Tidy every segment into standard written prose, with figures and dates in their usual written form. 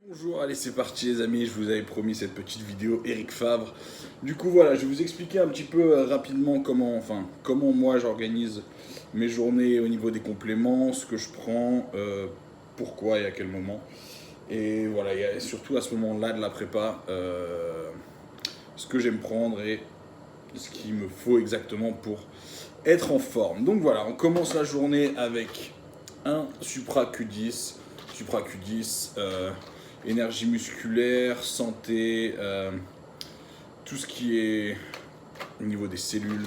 Bonjour, allez c'est parti les amis, je vous avais promis cette petite vidéo Eric Favre. Du coup voilà, je vais vous expliquer un petit peu rapidement comment moi j'organise mes journées au niveau des compléments, ce que je prends, pourquoi et à quel moment. Et voilà, il y a surtout à ce moment-là de la prépa, ce que j'aime prendre et ce qu'il me faut exactement pour être en forme. Donc voilà, on commence la journée avec un Supra Q10. Supra Q10, énergie musculaire, santé, tout ce qui est au niveau des cellules.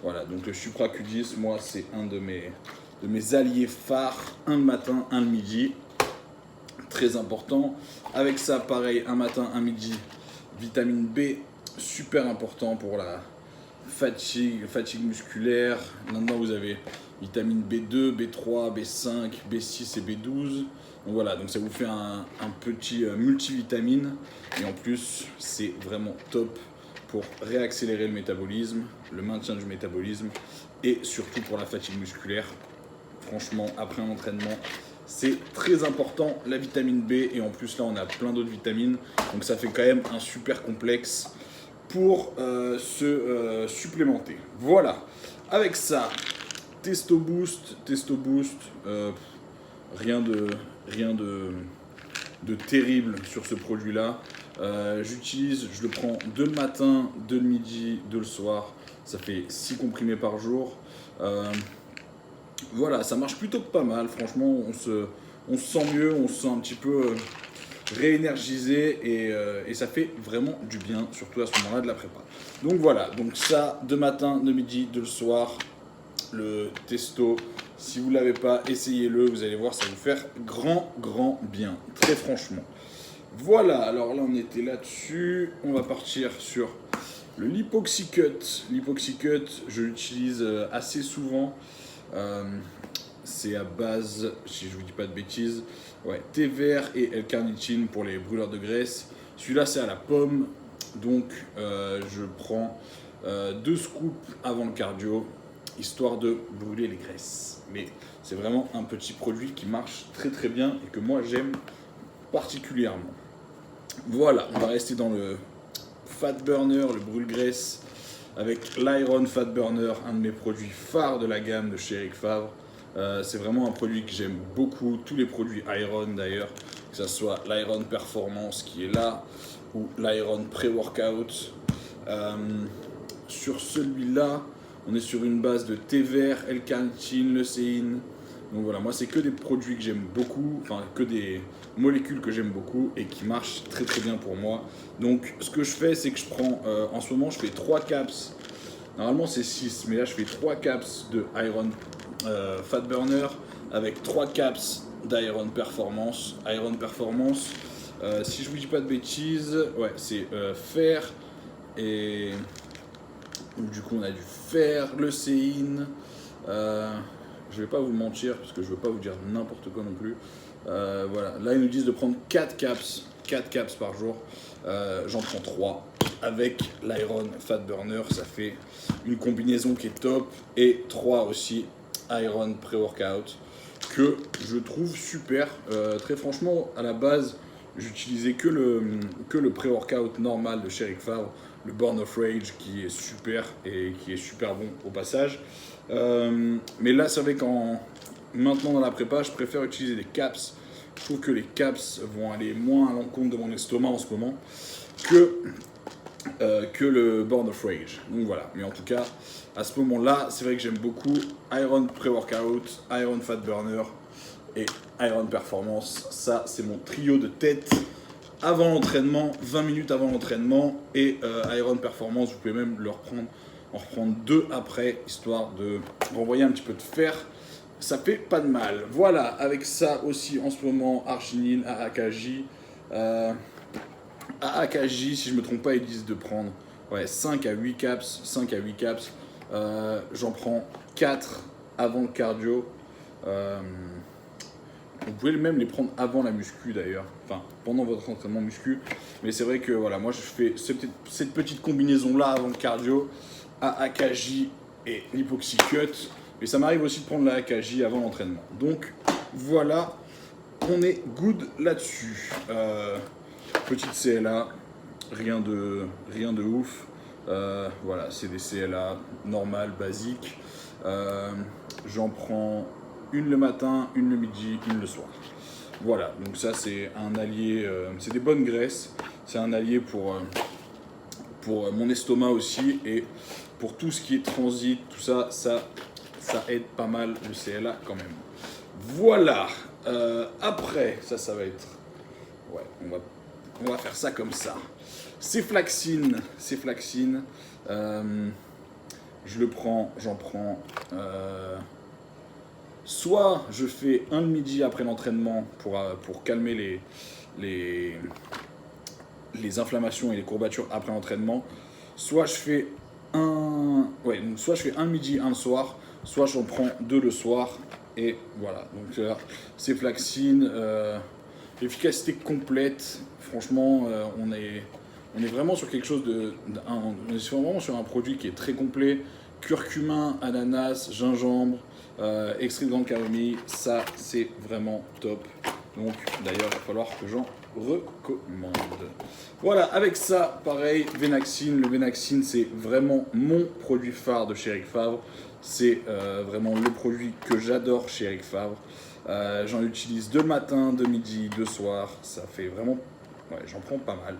Voilà, donc le Supra Q10, moi, c'est un de mes alliés phares. Un le matin, un le midi. Très important. Avec ça, pareil, un matin, un midi, vitamine B, super important pour la fatigue musculaire. Maintenant, vous avez vitamine B2, B3, B5, B6 et B12. Donc voilà, donc ça vous fait un petit multivitamine. Et en plus, c'est vraiment top pour réaccélérer le métabolisme, le maintien du métabolisme et surtout pour la fatigue musculaire. Franchement, après un entraînement, c'est très important la vitamine B. Et en plus, là, on a plein d'autres vitamines. Donc ça fait quand même un super complexe pour se supplémenter. Voilà. Avec ça, Testo Boost, rien de terrible sur ce produit-là. Je le prends de le matin, de le midi, de le soir. Ça fait 6 comprimés par jour. Voilà, ça marche plutôt pas mal. Franchement, on se sent mieux, on se sent un petit peu réénergisé et ça fait vraiment du bien, surtout à ce moment-là de la prépa. Donc voilà, donc ça, de matin, de midi, de le soir, le testo. Si vous ne l'avez pas, essayez-le, vous allez voir, ça va vous faire grand bien, très franchement. Voilà, alors là on était là-dessus, on va partir sur le Lipoxycut. Lipoxycut, je l'utilise assez souvent. C'est à base, si je vous dis pas de bêtises, ouais, thé vert et L-carnitine pour les brûleurs de graisse. Celui-là c'est à la pomme, donc je prends 2 scoops avant le cardio, histoire de brûler les graisses. Mais c'est vraiment un petit produit qui marche très bien et que moi j'aime particulièrement. Voilà, on va rester dans le fat burner, le brûle-graisse, avec l'Iron Fat Burner, un de mes produits phares de la gamme de chez Eric Favre. C'est vraiment un produit que j'aime beaucoup, tous les produits Iron d'ailleurs, que ce soit l'Iron Performance qui est là, ou l'Iron Pre-Workout. Sur celui-là, on est sur une base de thé vert, L-carnitine, leucéine. Donc voilà, moi c'est que des produits que j'aime beaucoup, enfin que des molécules que j'aime beaucoup et qui marchent très bien pour moi. Donc ce que je fais, c'est que je prends, en ce moment je fais 3 caps, normalement c'est 6, mais là je fais 3 caps de Iron Fat Burner avec 3 caps d'Iron Performance. Iron Performance, si je vous dis pas de bêtises, ouais c'est fer et... Donc, du coup on a du fer, leucéine, je vais pas vous mentir parce que je veux pas vous dire n'importe quoi non plus. Voilà, là ils nous disent de prendre 4 caps par jour. J'en prends 3 avec l'Iron Fat Burner, ça fait une combinaison qui est top. Et 3 aussi Iron Pre-Workout que je trouve super. Très franchement, à la base, j'utilisais que le pré-workout normal de chez Eric Favre, le Born of Rage qui est super et qui est super bon au passage. Mais là, c'est vrai qu'en maintenant dans la prépa, je préfère utiliser des caps. Je trouve que les caps vont aller moins à l'encontre de mon estomac en ce moment que le Born of Rage. Donc voilà, mais en tout cas, à ce moment-là, c'est vrai que j'aime beaucoup Iron Pre-Workout, Iron Fat Burner et Iron Performance. Ça, c'est mon trio de tête avant l'entraînement, 20 minutes avant l'entraînement. Et Iron Performance, vous pouvez même en reprendre 2 après, histoire de renvoyer un petit peu de fer. Ça fait pas de mal. Voilà, avec ça aussi en ce moment, arginine, AAKJ. AAKJ, si je me trompe pas, ils disent de prendre 5 à 8 caps. J'en prends 4 avant le cardio. Vous pouvez même les prendre avant la muscu d'ailleurs, enfin pendant votre entraînement muscu. Mais c'est vrai que voilà, moi je fais cette petite combinaison là avant le cardio, AAKJ et Lipoxycut. Mais ça m'arrive aussi de prendre la AKJ avant l'entraînement. Donc voilà on est good là-dessus. Petite CLA, rien de ouf. Voilà, c'est des CLA normales, basiques. J'en prends une le matin, une le midi, une le soir. Voilà, donc ça c'est un allié, c'est des bonnes graisses. C'est un allié pour mon estomac aussi et pour tout ce qui est transit, tout ça, ça aide pas mal le CLA quand même. Voilà. Après, ça va être... Ouais, on va faire ça comme ça. Ceflaxine. Je le prends, j'en prends... soit je fais un le midi après l'entraînement pour calmer les inflammations et les courbatures après l'entraînement. Soit je fais soit je fais un le midi, un le soir, soit j'en prends 2 le soir. Et voilà, donc Ceflaxine, efficacité complète. Franchement, on est vraiment sur quelque chose on est vraiment sur un produit qui est très complet. Curcumin, ananas, gingembre, extrait de grande camomille, ça c'est vraiment top. Donc d'ailleurs, il va falloir que j'en recommande. Voilà, avec ça, pareil, Venaxine. Le Venaxine, c'est vraiment mon produit phare de chez Eric Favre. C'est vraiment le produit que j'adore chez Eric Favre. J'en utilise de matin, de midi, de soir. Ça fait vraiment... Ouais, j'en prends pas mal.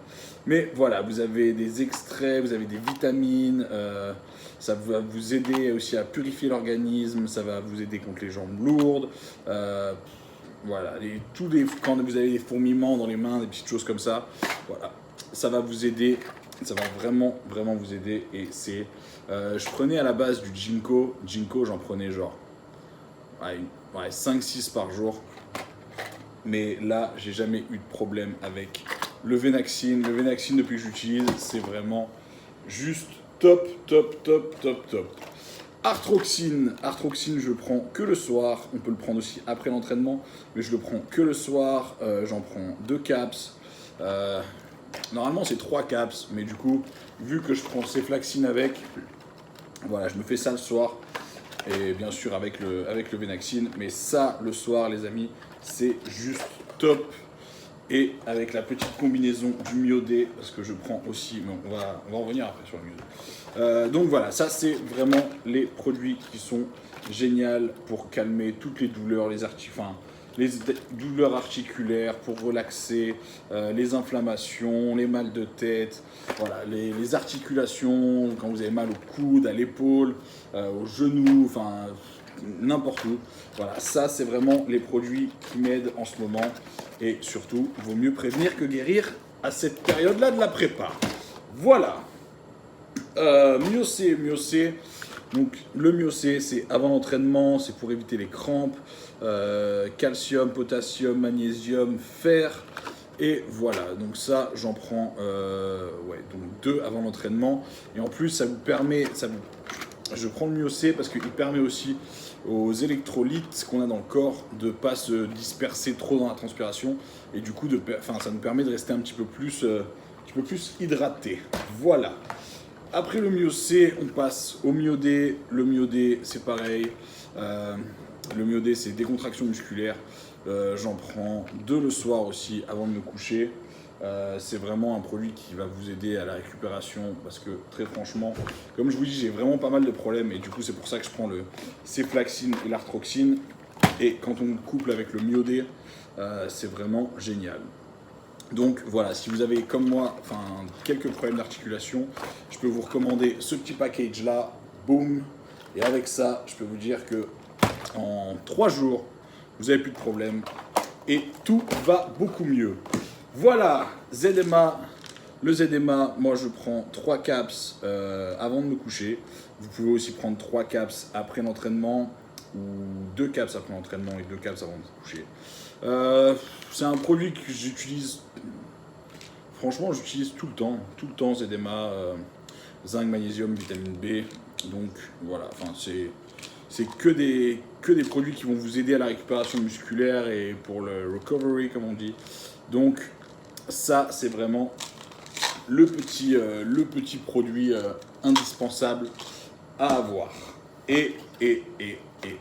Mais voilà, vous avez des extraits, vous avez des vitamines. Ça va vous aider aussi à purifier l'organisme. Ça va vous aider contre les jambes lourdes. Voilà, quand vous avez des fourmillements dans les mains, des petites choses comme ça, voilà, ça va vous aider, ça va vraiment vous aider. Et c'est, je prenais à la base du Ginkgo, j'en prenais genre 5-6 par jour, mais là j'ai jamais eu de problème avec le Venaxine. Le Venaxine depuis que j'utilise, c'est vraiment juste top. Arthroxine, je le prends que le soir. On peut le prendre aussi après l'entraînement, mais je le prends que le soir. J'en prends 2 caps. Normalement, c'est 3 caps, mais du coup, vu que je prends Ceflaxine avec, voilà, je me fais ça le soir. Et bien sûr, avec le Venaxine. Mais ça, le soir, les amis, c'est juste top. Et avec la petite combinaison du Myodé, parce que je prends aussi, mais on va en revenir après sur le Myodé. Donc voilà, ça c'est vraiment les produits qui sont géniaux pour calmer toutes les douleurs, les douleurs articulaires, pour relaxer, les inflammations, les mal de tête, voilà, les articulations, quand vous avez mal au coude, à l'épaule, au genou, enfin n'importe où. Voilà, ça c'est vraiment les produits qui m'aident en ce moment. Et surtout, vaut mieux prévenir que guérir à cette période-là de la prépa. Voilà. Myocé. Donc le myocé, c'est avant l'entraînement, c'est pour éviter les crampes. Calcium, potassium, magnésium, fer. Et voilà, donc ça, j'en prends donc 2 avant l'entraînement. Et en plus, ça vous permet... Je prends le myocé parce qu'il permet aussi aux électrolytes qu'on a dans le corps de ne pas se disperser trop dans la transpiration. Et du coup, ça nous permet de rester un petit peu plus hydraté. Voilà. Après le myocé, on passe au myodé. Le myodé, c'est pareil. Le myodé, c'est décontraction musculaire. J'en prends 2 le soir aussi avant de me coucher. C'est vraiment un produit qui va vous aider à la récupération parce que très franchement, comme je vous dis, j'ai vraiment pas mal de problèmes et du coup c'est pour ça que je prends le Ceflaxine et l'Arthroxine. Et quand on couple avec le myodé, c'est vraiment génial. Donc voilà, si vous avez comme moi quelques problèmes d'articulation, je peux vous recommander ce petit package là, boum. Et avec ça, je peux vous dire que en 3 jours, vous n'avez plus de problème et tout va beaucoup mieux. Voilà, ZMA. Le ZMA, moi je prends 3 caps avant de me coucher. Vous pouvez aussi prendre 3 caps après l'entraînement ou 2 caps après l'entraînement et 2 caps avant de vous coucher. C'est un produit que j'utilise, franchement j'utilise tout le temps ZMA, zinc, magnésium, vitamine B. Donc voilà, c'est que des produits qui vont vous aider à la récupération musculaire et pour le recovery comme on dit. Donc ça c'est vraiment le petit produit indispensable à avoir. Et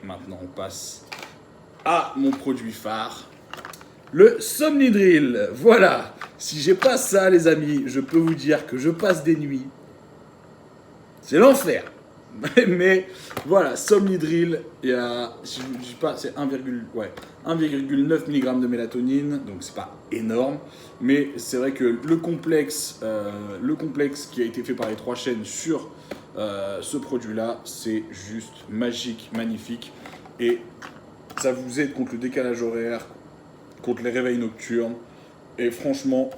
maintenant on passe à mon produit phare. Le Somnidrill, voilà. Si j'ai pas ça, les amis, je peux vous dire que je passe des nuits. C'est l'enfer. Mais voilà, Somnidrill, il y a, si je ne dis pas, c'est 1,9 mg de mélatonine, donc c'est pas énorme. Mais c'est vrai que le complexe qui a été fait par les 3 chaînes sur ce produit-là, c'est juste magique, magnifique. Et ça vous aide contre le décalage horaire, contre les réveils nocturnes. Et franchement,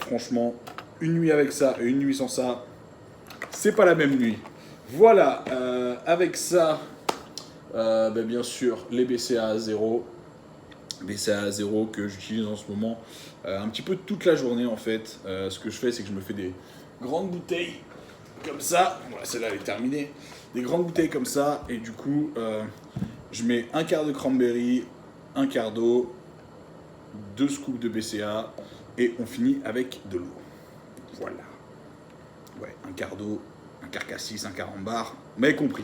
une nuit avec ça et une nuit sans ça, c'est pas la même nuit. Voilà, avec ça, bien sûr, les BCA à 0. BCA à 0 que j'utilise en ce moment un petit peu toute la journée en fait. Ce que je fais, c'est que je me fais des grandes bouteilles comme ça. Voilà, celle-là elle est terminée. Des grandes bouteilles comme ça, et du coup, je mets un quart de cranberry, un quart d'eau, 2 scoops de BCA, et on finit avec de l'eau. Voilà. Ouais, un quart d'eau, un quart cassis, un quart en barre, vous m'avez compris.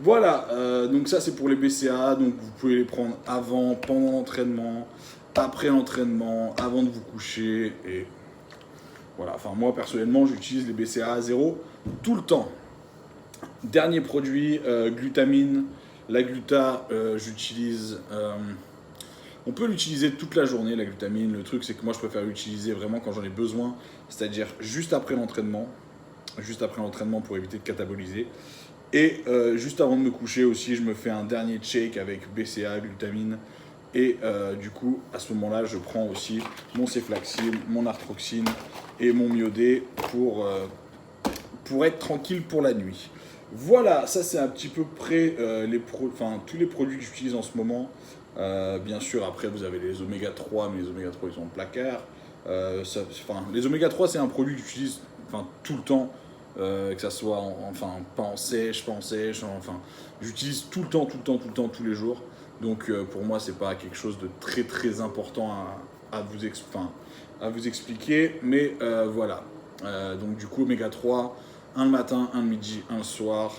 Voilà, donc ça c'est pour les BCA, donc vous pouvez les prendre avant, pendant l'entraînement, après l'entraînement, avant de vous coucher, et voilà, enfin moi personnellement j'utilise les BCA à 0 tout le temps. Dernier produit, glutamine. La gluta, j'utilise... on peut l'utiliser toute la journée, la glutamine. Le truc, c'est que moi, je préfère l'utiliser vraiment quand j'en ai besoin, c'est-à-dire juste après l'entraînement pour éviter de cataboliser. Et juste avant de me coucher aussi, je me fais un dernier shake avec BCA, glutamine. Et du coup, à ce moment-là, je prends aussi mon ceflaxime, mon arthroxine et mon myodé pour être tranquille pour la nuit. Voilà, ça c'est un petit peu près tous les produits que j'utilise en ce moment. Bien sûr, après vous avez les oméga 3, mais les oméga 3 ils sont en placard. Les oméga 3 c'est un produit que j'utilise tout le temps, que ça soit pas en sèche, j'utilise tout le temps, tous les jours. Donc pour moi c'est pas quelque chose de très très important à vous expliquer, mais voilà. Donc du coup oméga 3, un le matin, un le midi, un le soir,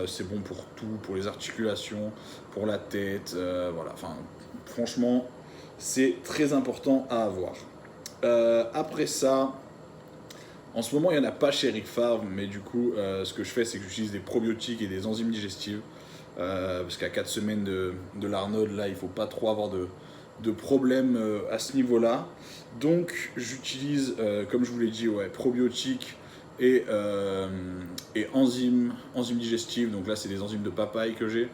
c'est bon pour tout, pour les articulations, pour la tête, voilà. Enfin, franchement, c'est très important à avoir. Après ça, en ce moment, il n'y en a pas chez Eric Favre, mais du coup, ce que je fais, c'est que j'utilise des probiotiques et des enzymes digestives, parce qu'à 4 semaines de l'Arnold, là, il ne faut pas trop avoir de problèmes à ce niveau-là. Donc, j'utilise, comme je vous l'ai dit, probiotiques et enzymes digestives. Donc là, c'est des enzymes de papaye que j'ai.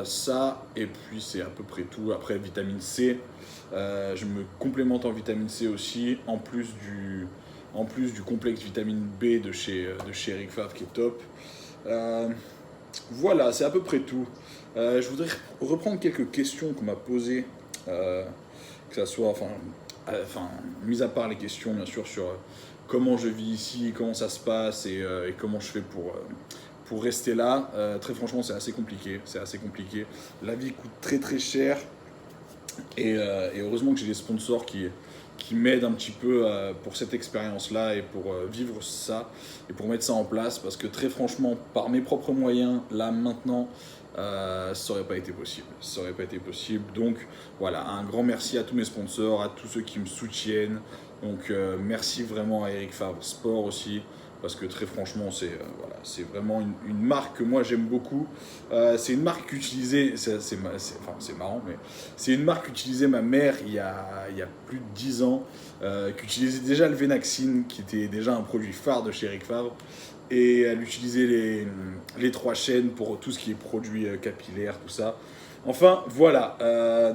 Ça, et puis c'est à peu près tout. Après, vitamine C, je me complémente en vitamine C aussi, en plus du complexe vitamine B de chez Eric Favre qui est top. Voilà, c'est à peu près tout. Je voudrais reprendre quelques questions qu'on m'a posées, que ça soit, mis à part les questions bien sûr sur comment je vis ici, comment ça se passe et comment je fais pour rester là. Très franchement, c'est assez compliqué. La vie coûte très très cher. Et heureusement que j'ai des sponsors qui m'aident un petit peu pour cette expérience-là et pour vivre ça et pour mettre ça en place. Parce que très franchement, par mes propres moyens, là maintenant, ça n'aurait pas été possible. Donc voilà, un grand merci à tous mes sponsors, à tous ceux qui me soutiennent. Donc merci vraiment à Eric Favre Sport aussi. Parce que très franchement, c'est vraiment une marque que moi j'aime beaucoup. C'est une marque qu'utilisait, c'est marrant, mais c'est une marque qu'utilisait ma mère il y a plus de 10 ans, qu'utilisait déjà le Venaxine, qui était déjà un produit phare de chez Eric Favre. Et elle utilisait les 3 chaînes pour tout ce qui est produits capillaires, tout ça. Enfin, voilà.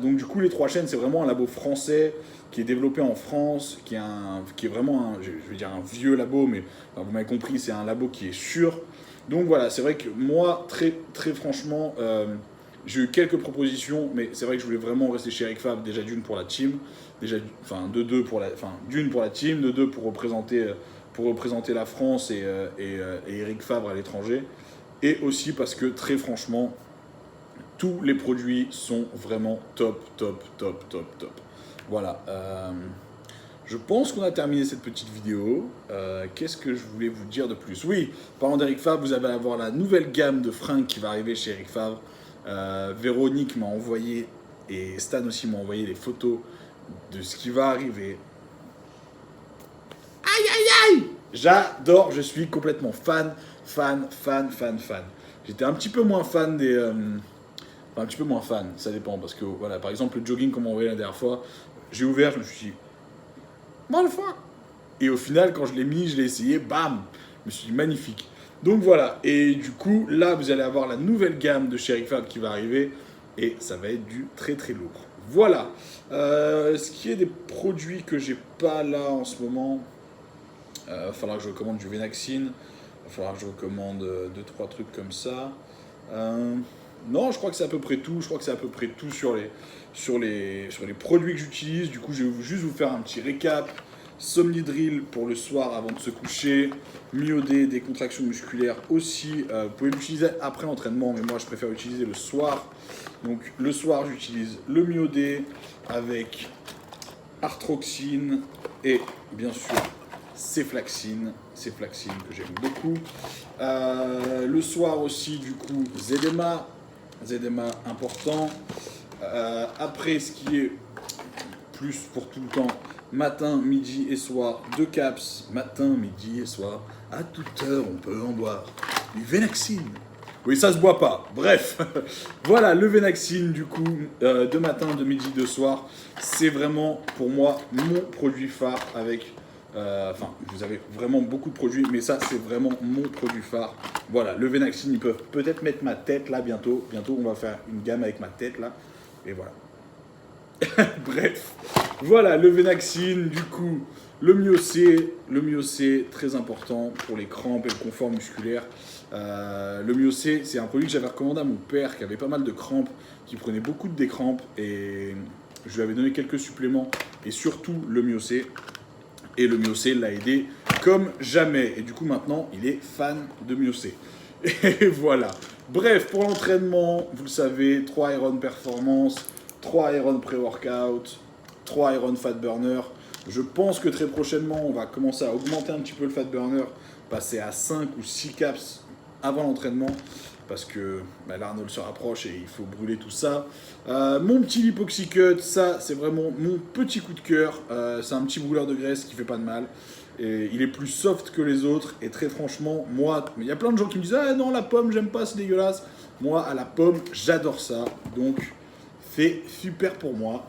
Donc du coup, les 3 chaînes, c'est vraiment un labo français qui est développé en France, qui est vraiment, je vais dire un vieux labo, mais vous m'avez compris, c'est un labo qui est sûr. Donc voilà, c'est vrai que moi, très, très franchement, j'ai eu quelques propositions, mais c'est vrai que je voulais vraiment rester chez Eric Favre, déjà d'une pour la team, d'une pour la team, de deux pour représenter la France et Eric Favre à l'étranger, et aussi parce que très franchement, tous les produits sont vraiment top. Voilà. Je pense qu'on a terminé cette petite vidéo. Qu'est-ce que je voulais vous dire de plus? Oui, parlant d'Eric Favre, vous allez avoir la nouvelle gamme de fringues qui va arriver chez Eric Favre. Véronique m'a envoyé, et Stan aussi m'a envoyé les photos de ce qui va arriver. Aïe, aïe, aïe! J'adore, je suis complètement fan. J'étais un petit peu moins fan des... enfin, un petit peu moins fan, ça dépend, parce que, voilà, par exemple, le jogging qu'on m'a envoyé la dernière fois, j'ai ouvert, je me suis dit, bon, le foin. Et au final, quand je l'ai mis, je l'ai essayé, bam! Je me suis dit, magnifique. Donc voilà, et du coup, là, vous allez avoir la nouvelle gamme de chez Eric Fabre qui va arriver, et ça va être du très très lourd. Voilà. Ce qui est des produits que j'ai pas là en ce moment, il va falloir que je recommande du Venaxine, il va falloir que je recommande 2-3 trucs comme ça. Non, je crois que c'est à peu près tout. Je crois que c'est à peu près tout sur les produits que j'utilise. Du coup, je vais juste vous faire un petit récap. Somnidrill pour le soir avant de se coucher. Myodé, des contractions musculaires aussi. Vous pouvez l'utiliser après l'entraînement, mais moi je préfère l'utiliser le soir. Donc le soir, j'utilise le Myodé avec Arthroxine et bien sûr Ceflaxine que j'aime beaucoup. Le soir aussi, du coup, ZMA important. Après, ce qui est plus pour tout le temps, matin, midi et soir, 2 caps, matin, midi et soir. À toute heure, on peut en boire du Venaxine. Oui, ça se boit pas. Bref, voilà, le Venaxine, du coup, de matin, de midi, de soir, c'est vraiment, pour moi, mon produit phare avec... Enfin, vous avez vraiment beaucoup de produits, mais ça, c'est vraiment mon produit phare. Voilà, le Venaxine, ils peuvent peut-être mettre ma tête là bientôt. Bientôt, on va faire une gamme avec ma tête là. Et voilà. Bref, voilà, le Venaxine, du coup, le Myocé, très important pour les crampes et le confort musculaire. Le Myocé, c'est un produit que j'avais recommandé à mon père qui avait pas mal de crampes, qui prenait beaucoup de décrampes, et je lui avais donné quelques suppléments, et surtout le Myocé. Et le Myocé l'a aidé comme jamais. Et du coup, maintenant, il est fan de Myocé. Et voilà. Bref, pour l'entraînement, vous le savez, 3 Iron Performance, 3 Iron Pré-Workout, 3 Iron Fat Burner. Je pense que très prochainement, on va commencer à augmenter un petit peu le Fat Burner, passer à 5 ou 6 caps avant l'entraînement, parce que l'Arnold se rapproche et il faut brûler tout ça. Mon petit Lipoxy Cut, ça c'est vraiment mon petit coup de cœur. C'est un petit brûleur de graisse qui fait pas de mal. Et il est plus soft que les autres, et très franchement, moi, il y a plein de gens qui me disent « Ah non, la pomme, j'aime pas, c'est dégueulasse ». Moi, à la pomme, j'adore ça, donc c'est super pour moi.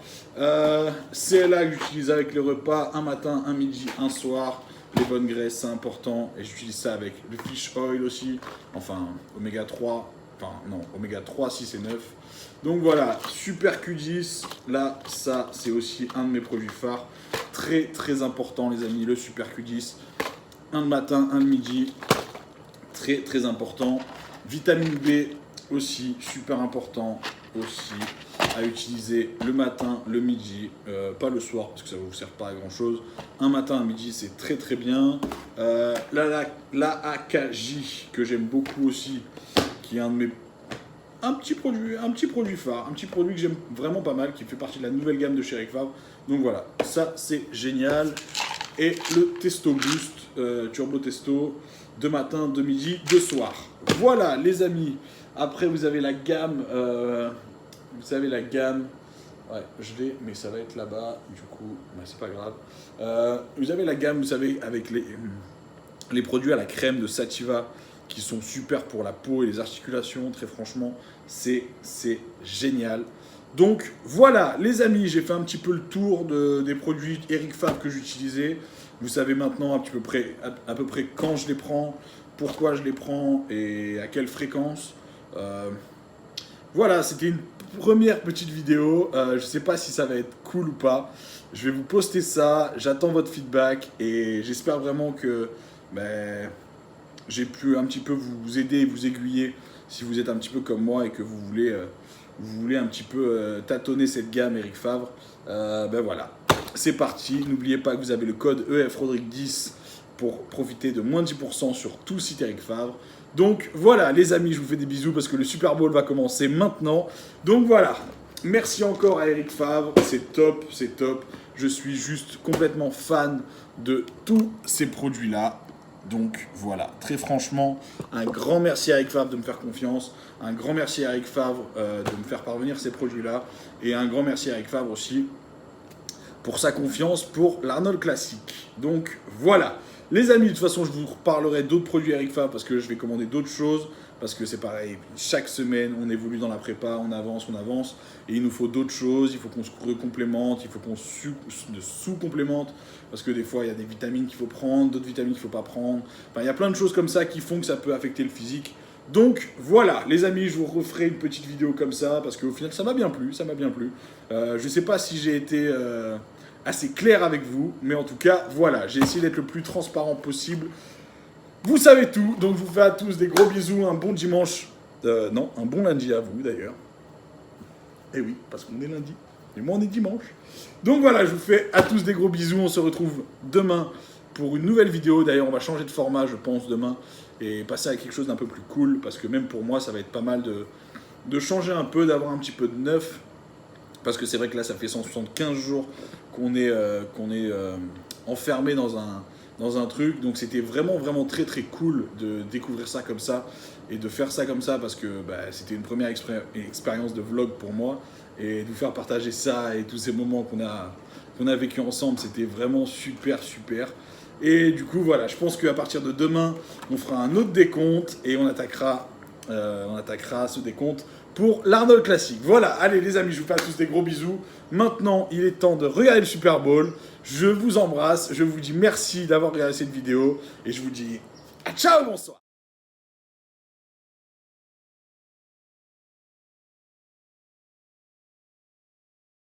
C'est là que j'utilise avec les repas, un matin, un midi, un soir. Les bonnes graisses, c'est important, et j'utilise ça avec le fish oil aussi, enfin oméga 3, enfin non, oméga 3, 6 et 9. Donc voilà, Super Q10, là, ça, c'est aussi un de mes produits phares. Très, très important, les amis, le Super Q10. Un le matin, un le midi. Très, très important. Vitamine B aussi, super important aussi à utiliser le matin, le midi, pas le soir parce que ça ne vous sert pas à grand chose. Un matin, un midi, c'est très très bien. La AKJ que j'aime beaucoup aussi, qui est un de mes un petit produit phare, un petit produit que j'aime vraiment pas mal, qui fait partie de la nouvelle gamme de chez Eric Fabre. Donc voilà, ça c'est génial. Et le Testo Boost, Turbo Testo, de matin, de midi, de soir. Voilà les amis. Après vous avez la gamme, ouais je l'ai, mais ça va être là-bas, du coup, c'est pas grave. Vous avez la gamme, vous savez, avec les produits à la crème de Sativa, qui sont super pour la peau et les articulations, très franchement, c'est génial. Donc voilà les amis, j'ai fait un petit peu le tour des produits Eric Fabre que j'utilisais. Vous savez maintenant à peu près quand je les prends, pourquoi je les prends et à quelle fréquence. Voilà, c'était une première petite vidéo. Je ne sais pas si ça va être cool ou pas. Je vais vous poster ça, j'attends votre feedback et j'espère vraiment que j'ai pu un petit peu vous aider et vous aiguiller si vous êtes un petit peu comme moi et que vous voulez un petit peu tâtonner cette gamme Eric Fabre. Voilà, c'est parti. N'oubliez pas que vous avez le code EFRodrigue10 pour profiter de moins de 10% sur tout site Eric Fabre. Donc voilà les amis, je vous fais des bisous parce que le Super Bowl va commencer maintenant. Donc voilà, merci encore à Eric Fabre, c'est top, c'est top. Je suis juste complètement fan de tous ces produits-là. Donc voilà, très franchement, un grand merci à Eric Fabre de me faire confiance, un grand merci à Eric Fabre de me faire parvenir ces produits-là, et un grand merci à Eric Fabre aussi pour sa confiance pour l'Arnold Classic. Donc voilà. Les amis, de toute façon, je vous reparlerai d'autres produits Eric Favre parce que je vais commander d'autres choses. Parce que c'est pareil, chaque semaine, on évolue dans la prépa, on avance. Et il nous faut d'autres choses, il faut qu'on se recomplémente, il faut qu'on sous-complémente. Parce que des fois, il y a des vitamines qu'il faut prendre, d'autres vitamines qu'il ne faut pas prendre. Enfin, il y a plein de choses comme ça qui font que ça peut affecter le physique. Donc voilà, les amis, je vous referai une petite vidéo comme ça. Parce qu'au final, ça m'a bien plu, je ne sais pas si j'ai été assez clair avec vous. Mais en tout cas, voilà, j'ai essayé d'être le plus transparent possible. Vous savez tout, donc je vous fais à tous des gros bisous, un bon dimanche, non, un bon lundi à vous d'ailleurs. Eh oui, parce qu'on est lundi, et moi on est dimanche. Donc voilà, je vous fais à tous des gros bisous, on se retrouve demain pour une nouvelle vidéo. D'ailleurs, on va changer de format, je pense, demain, et passer à quelque chose d'un peu plus cool, parce que même pour moi, ça va être pas mal de changer un peu, d'avoir un petit peu de neuf, parce que c'est vrai que là, ça fait 175 jours qu'on est enfermé dans un truc, donc c'était vraiment très cool de découvrir ça comme ça et de faire ça comme ça parce que c'était une première expérience de vlog pour moi et de vous faire partager ça et tous ces moments qu'on a vécu ensemble, c'était vraiment super et du coup voilà, je pense qu'à partir de demain on fera un autre décompte et on attaquera ce décompte pour l'Arnold Classic. Voilà, allez les amis, je vous fais à tous des gros bisous. Maintenant, il est temps de regarder le Super Bowl. Je vous embrasse, je vous dis merci d'avoir regardé cette vidéo et je vous dis à ciao, bonsoir.